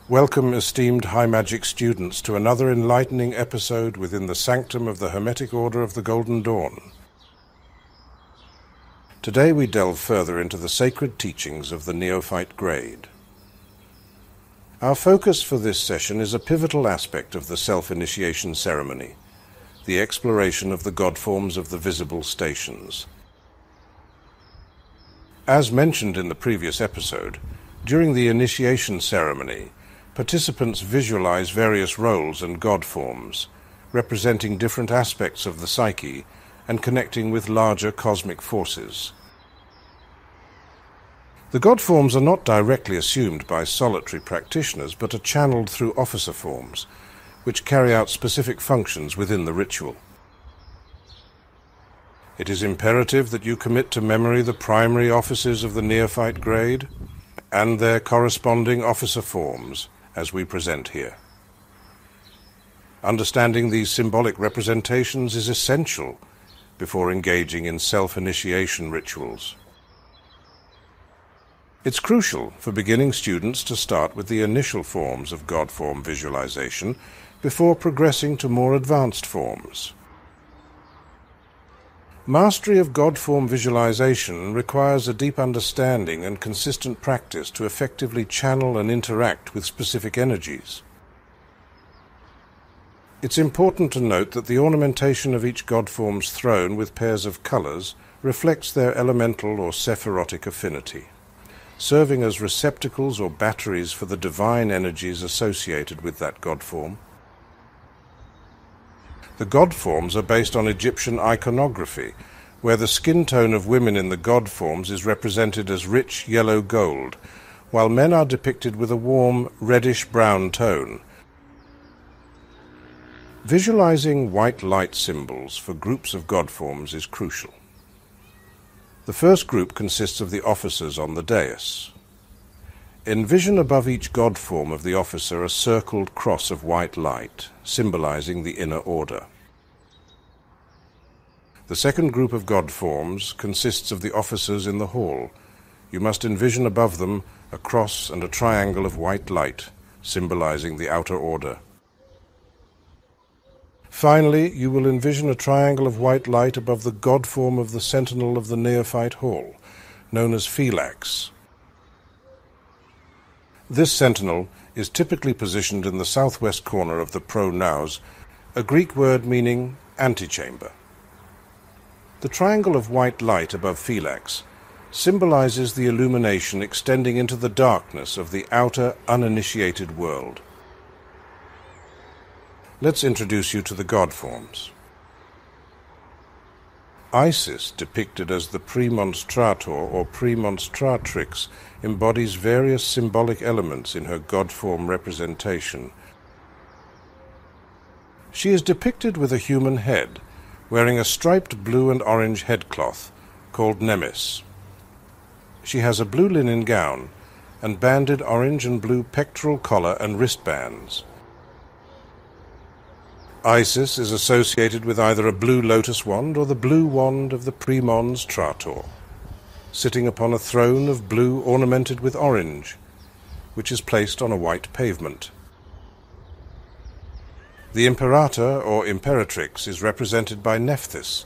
Welcome, esteemed high magic students, to another enlightening episode within the sanctum of the Hermetic Order of the Golden Dawn. Today we delve further into the sacred teachings of the Neophyte grade. Our focus for this session is a pivotal aspect of the self-initiation ceremony, the exploration of the Godforms of the visible stations. As mentioned in the previous episode, during the initiation ceremony, participants visualize various roles and Godforms, representing different aspects of the psyche and connecting with larger cosmic forces. The Godforms are not directly assumed by solitary practitioners, but are channeled through officer forms, which carry out specific functions within the ritual. It is imperative that you commit to memory the primary offices of the Neophyte grade and their corresponding officer forms, as we present here. Understanding these symbolic representations is essential before engaging in self-initiation rituals. It's crucial for beginning students to start with the initial forms of Godform visualization before progressing to more advanced forms. Mastery of Godform visualization requires a deep understanding and consistent practice to effectively channel and interact with specific energies. It's important to note that the ornamentation of each Godform's throne with pairs of colors reflects their elemental or sephirotic affinity, serving as receptacles or batteries for the divine energies associated with that Godform. The Godforms are based on Egyptian iconography, where the skin tone of women in the Godforms is represented as rich yellow gold, while men are depicted with a warm reddish-brown tone. Visualizing white light symbols for groups of Godforms is crucial. The first group consists of the officers on the dais. Envision above each Godform of the officer a circled cross of white light, symbolizing the inner order. The second group of Godforms consists of the officers in the hall. You must envision above them a cross and a triangle of white light, symbolizing the outer order. Finally, you will envision a triangle of white light above the Godform of the sentinel of the Neophyte hall, known as Phylax. This sentinel is typically positioned in the southwest corner of the pronaos, a Greek word meaning antechamber. The triangle of white light above Phylax symbolizes the illumination extending into the darkness of the outer, uninitiated world. Let's introduce you to the Godforms. Isis, depicted as the premonstrator or premonstratrix, embodies various symbolic elements in her Godform representation. She is depicted with a human head, wearing a striped blue and orange headcloth, called nemes. She has a blue linen gown and banded orange and blue pectoral collar and wristbands. Isis is associated with either a blue lotus wand or the blue wand of the premonstrator, sitting upon a throne of blue ornamented with orange, which is placed on a white pavement. The imperator or imperatrix is represented by Nephthys.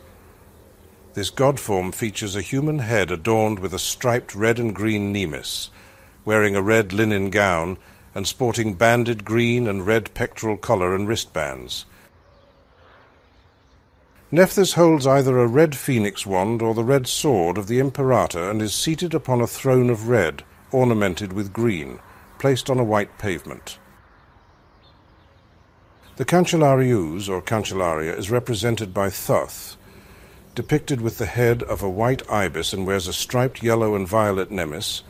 This Godform features a human head adorned with a striped red and green nemes, wearing a red linen gown and sporting banded green and red pectoral collar and wristbands. Nephthys holds either a red phoenix wand or the red sword of the imperator and is seated upon a throne of red, ornamented with green, placed on a white pavement. The Cancelarius, or Cancellaria, is represented by Thoth, depicted with the head of a white ibis and wears a striped yellow and violet nemes,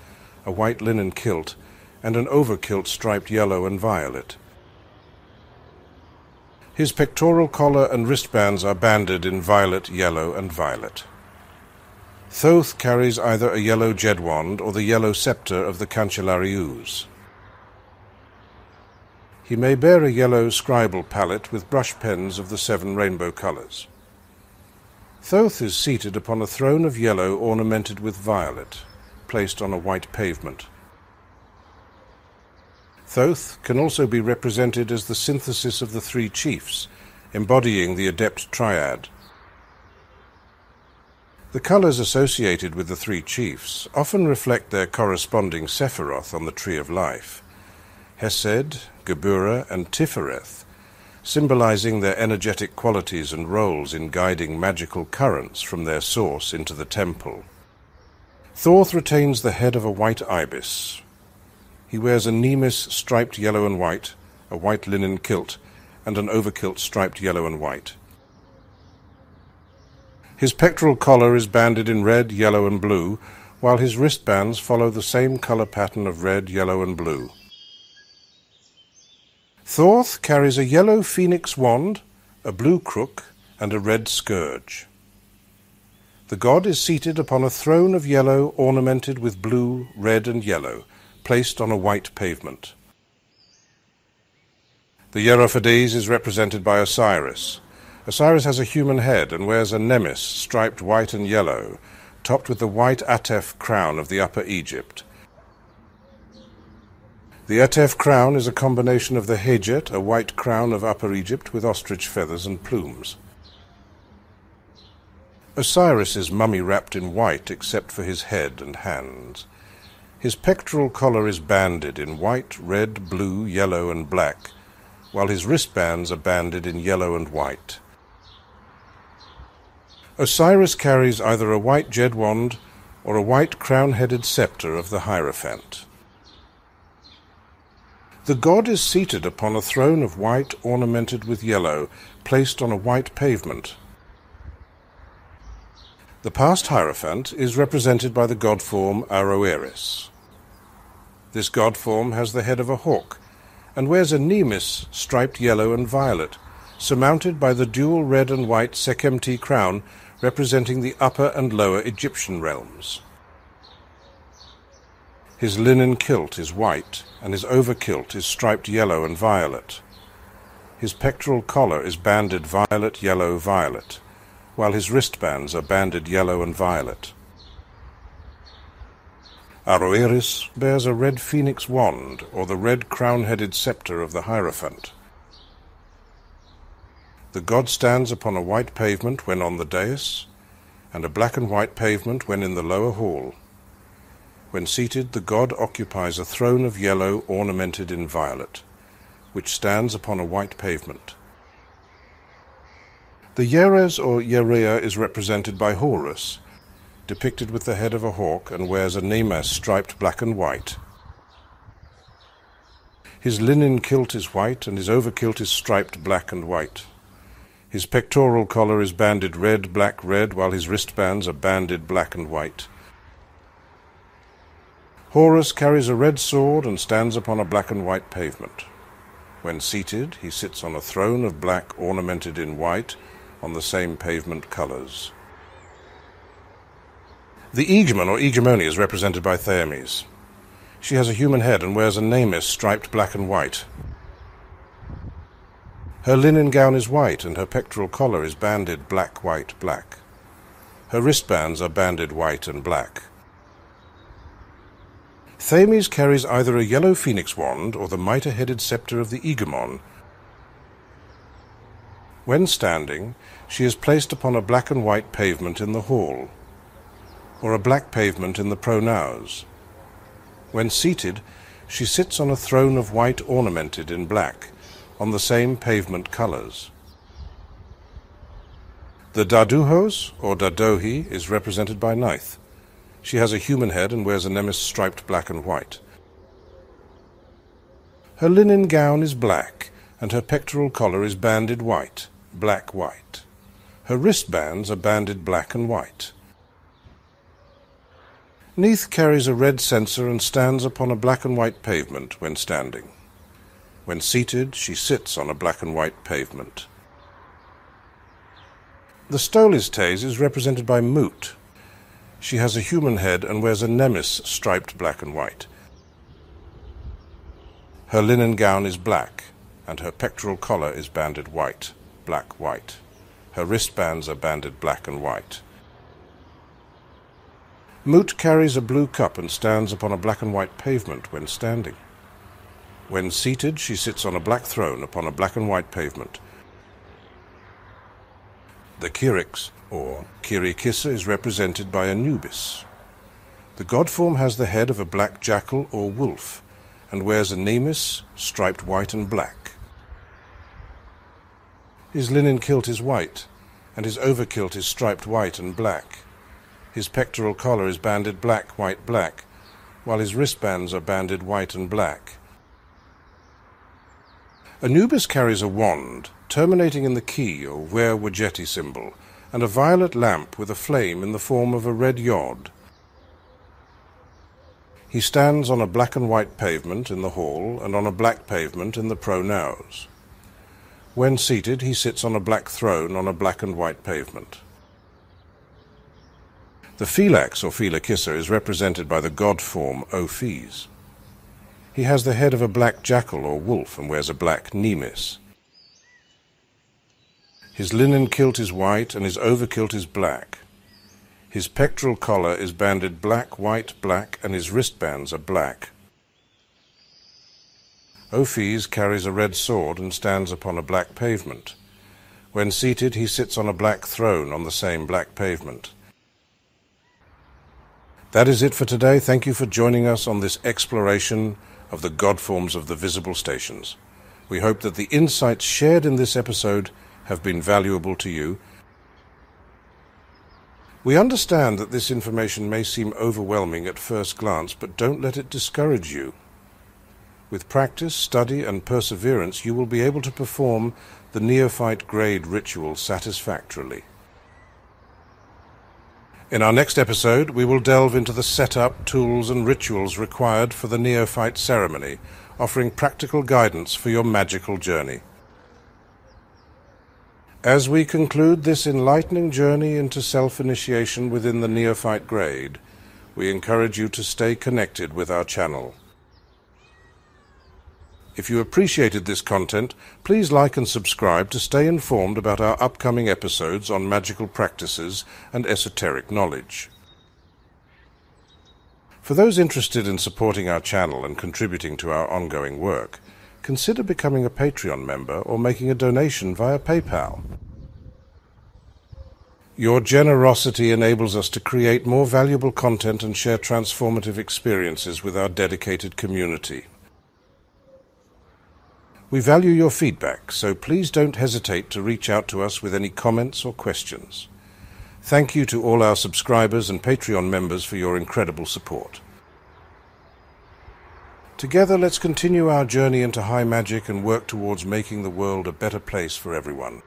a white linen kilt, and an overkilt striped yellow and violet. His pectoral collar and wristbands are banded in violet, yellow, and violet. Thoth carries either a yellow jed wand or the yellow scepter of the Cancellarius. He may bear a yellow scribal palette with brush pens of the 7 rainbow colors. Thoth is seated upon a throne of yellow ornamented with violet, placed on a white pavement. Thoth can also be represented as the synthesis of the three chiefs, embodying the adept triad. The colours associated with the three chiefs often reflect their corresponding Sephiroth on the Tree of Life, Hesed, Geburah, and Tifereth, symbolizing their energetic qualities and roles in guiding magical currents from their source into the temple. Thoth retains the head of a white ibis. He wears a nemes striped yellow and white, a white linen kilt, and an overkilt striped yellow and white. His pectoral collar is banded in red, yellow, and blue, while his wristbands follow the same color pattern of red, yellow, and blue. Thoth carries a yellow phoenix wand, a blue crook, and a red scourge. The god is seated upon a throne of yellow ornamented with blue, red, and yellow, placed on a white pavement. The Hierophant is represented by Osiris. Osiris has a human head and wears a nemes striped white and yellow, topped with the white Atef crown of the Upper Egypt. The Atef crown is a combination of the Hejet, a white crown of Upper Egypt with ostrich feathers and plumes. Osiris is mummy-wrapped in white except for his head and hands. His pectoral collar is banded in white, red, blue, yellow, and black, while his wristbands are banded in yellow and white. Osiris carries either a white jed wand or a white crown-headed scepter of the Hierophant. The god is seated upon a throne of white ornamented with yellow, placed on a white pavement. The past Hierophant is represented by the god form Hiereus. This god form has the head of a hawk and wears a nemes striped yellow and violet, surmounted by the dual red and white Sekemti crown representing the upper and lower Egyptian realms. His linen kilt is white, and his overkilt is striped yellow and violet. His pectoral collar is banded violet, yellow, violet, while his wristbands are banded yellow and violet. Hiereus bears a red phoenix wand, or the red crown-headed scepter of the Hierophant. The god stands upon a white pavement when on the dais, and a black and white pavement when in the lower hall. When seated, the god occupies a throne of yellow ornamented in violet, which stands upon a white pavement. The Hieres or Hierea is represented by Horus, depicted with the head of a hawk and wears a nemes striped black and white. His linen kilt is white and his overkilt is striped black and white. His pectoral collar is banded red, black, red, while his wristbands are banded black and white. Horus carries a red sword and stands upon a black and white pavement. When seated, he sits on a throne of black ornamented in white on the same pavement colors. The Hegemon or Hegemony is represented by Themis. She has a human head and wears a nemes striped black and white. Her linen gown is white and her pectoral collar is banded black, white, black. Her wristbands are banded white and black. Themis carries either a yellow phoenix wand or the mitre-headed scepter of the Hegemon. When standing, she is placed upon a black and white pavement in the hall, or a black pavement in the pronaos. When seated, she sits on a throne of white ornamented in black, on the same pavement colors. The Daduhos, or Dadohi, is represented by Neith. She has a human head and wears a nemes striped black and white. Her linen gown is black, and her pectoral collar is banded white, black, white. Her wristbands are banded black and white. Neith carries a red censer and stands upon a black and white pavement when standing. When seated, she sits on a black and white pavement. The Stolistes is represented by Mut. She has a human head and wears a nemes striped black and white. Her linen gown is black, and her pectoral collar is banded white, black, white. Her wristbands are banded black and white. Mut carries a blue cup and stands upon a black and white pavement when standing. When seated, she sits on a black throne upon a black and white pavement. The Keryx, or Keryx, is represented by Anubis. The god form has the head of a black jackal or wolf, and wears a nemes striped white and black. His linen kilt is white, and his overkilt is striped white and black. His pectoral collar is banded black, white, black, while his wristbands are banded white and black. Anubis carries a wand, terminating in the key or were-wajeti symbol, and a violet lamp with a flame in the form of a red yod. He stands on a black and white pavement in the hall and on a black pavement in the pronaos. When seated, he sits on a black throne on a black and white pavement. The Philax, or Philakissa, is represented by the god form Ophes. He has the head of a black jackal or wolf and wears a black nemes. His linen kilt is white and his overkilt is black. His pectoral collar is banded black, white, black, and his wristbands are black. Ophes carries a red sword and stands upon a black pavement. When seated, he sits on a black throne on the same black pavement. That is it for today. Thank you for joining us on this exploration of the god forms of the visible stations. We hope that the insights shared in this episode have been valuable to you. We understand that this information may seem overwhelming at first glance, but don't let it discourage you. With practice, study, and perseverance, you will be able to perform the Neophyte grade ritual satisfactorily. In our next episode, we will delve into the setup, tools, and rituals required for the Neophyte ceremony, offering practical guidance for your magical journey. As we conclude this enlightening journey into self-initiation within the Neophyte grade, we encourage you to stay connected with our channel. If you appreciated this content, please like and subscribe to stay informed about our upcoming episodes on magical practices and esoteric knowledge. For those interested in supporting our channel and contributing to our ongoing work, consider becoming a Patreon member or making a donation via PayPal. Your generosity enables us to create more valuable content and share transformative experiences with our dedicated community. We value your feedback, so please don't hesitate to reach out to us with any comments or questions. Thank you to all our subscribers and Patreon members for your incredible support. Together, let's continue our journey into high magic and work towards making the world a better place for everyone.